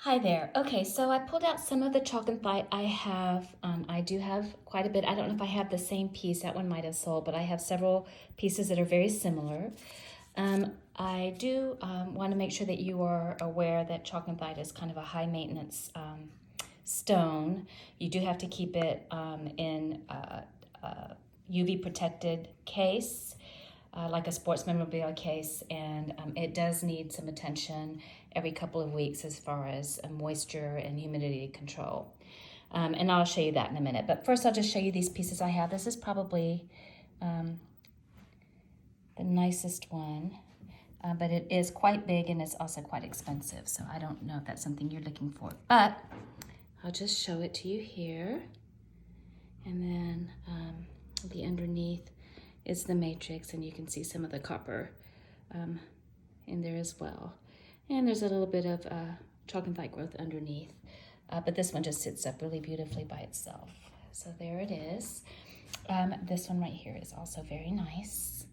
Hi there. Okay, so I pulled out some of the chalcanthite I do have quite a bit. I don't know if I have the same piece. That one might have sold, but I have several pieces that are very similar. I do want to make sure that you are aware that chalcanthite is kind of a high maintenance stone. You do have to keep it in a UV protected case, like a sports memorabilia case, and it does need some attention every couple of weeks as far as moisture and humidity control. And I'll show you that in a minute. But first I'll just show you these pieces I have. This is probably the nicest one, but it is quite big and it's also quite expensive. So I don't know if that's something you're looking for, but I'll just show it to you here. And then the underneath is the matrix, and you can see some of the copper in there as well. And there's a little bit of chalcanthite growth underneath, but this one just sits up really beautifully by itself. So there it is. This one right here is also very nice.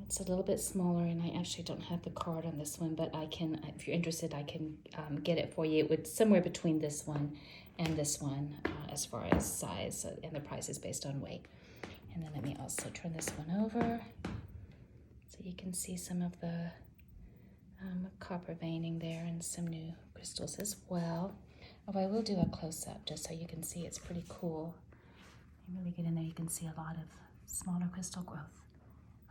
It's a little bit smaller, and I actually don't have the card on this one, but I can, if you're interested, I can get it for you. It would somewhere between this one and this one as far as size, and the price is based on weight. And then let me also turn this one over so you can see some of the copper veining there and some new crystals as well. Oh, I will do a close-up just so you can see. It's pretty cool. You really get in there, you can see a lot of smaller crystal growth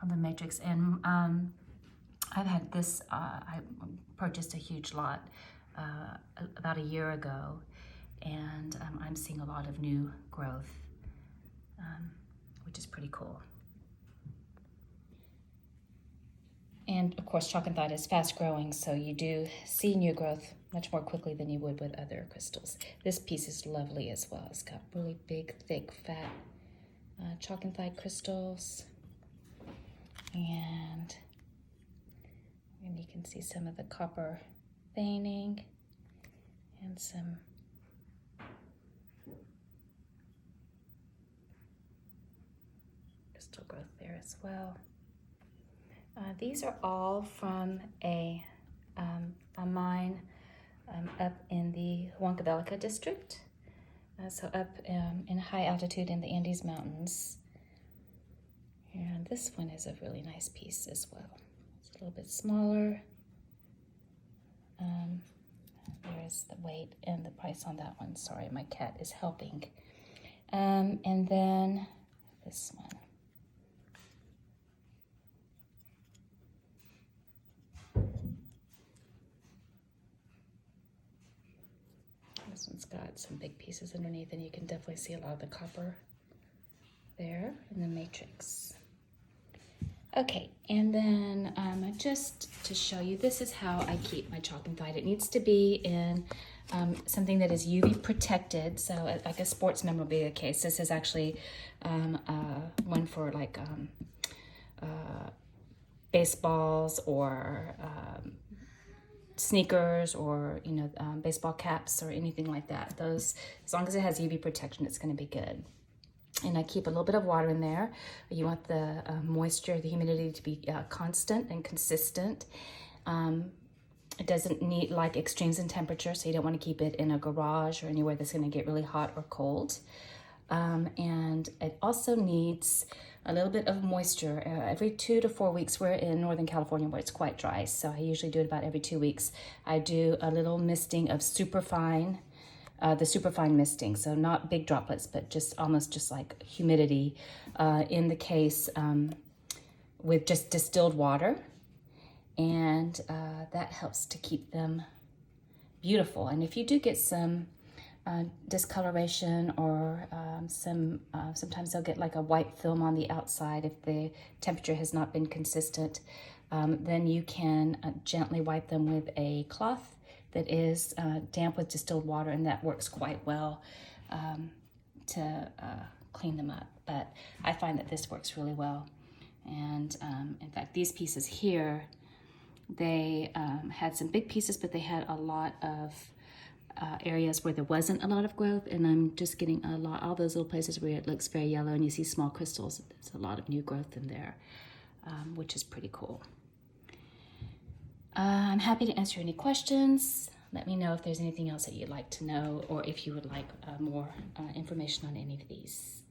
on the matrix. And I've had this, I purchased a huge lot about a year ago, and I'm seeing a lot of new growth, which is pretty cool. And of course, chalcanthite is fast growing, so you do see new growth much more quickly than you would with other crystals. This piece is lovely as well. It's got really big, thick, fat chalcanthite crystals. And you can see some of the copper veining and some crystal growth there as well. These are all from a mine up in the Huancavelica district, so up in high altitude in the Andes Mountains. And this one is a really nice piece as well. It's a little bit smaller. There's the weight and the price on that one. Sorry, my cat is helping. And then this one. This one's got some big pieces underneath, and you can definitely see a lot of the copper there in the matrix. Okay, and then just to show you, this is how I keep my chalcanthite. It needs to be in something that is UV protected, so like a sports memorabilia case. This is actually one for like baseballs or sneakers, or baseball caps or anything like that. Those, as long as it has UV protection, it's going to be good. And I keep a little bit of water in there. You want the moisture, the humidity to be constant and consistent. It doesn't need like extremes in temperature, so you don't want to keep it in a garage or anywhere that's going to get really hot or cold. And it also needs a little bit of moisture every 2 to 4 weeks. We're in Northern California where it's quite dry, so I usually do it about every 2 weeks. I do a little misting of superfine, the superfine misting, so not big droplets, but just almost just like humidity in the case with just distilled water, and that helps to keep them beautiful. And if you do get some discoloration or sometimes they'll get like a white film on the outside if the temperature has not been consistent, then you can gently wipe them with a cloth that is damp with distilled water, and that works quite well to clean them up. But I find that this works really well. And in fact, these pieces here, they had some big pieces, but they had a lot of areas where there wasn't a lot of growth, and I'm just getting a lot, all those little places where it looks very yellow and you see small crystals. There's a lot of new growth in there, which is pretty cool. I'm happy to answer any questions. Let me know if there's anything else that you'd like to know, or if you would like more information on any of these.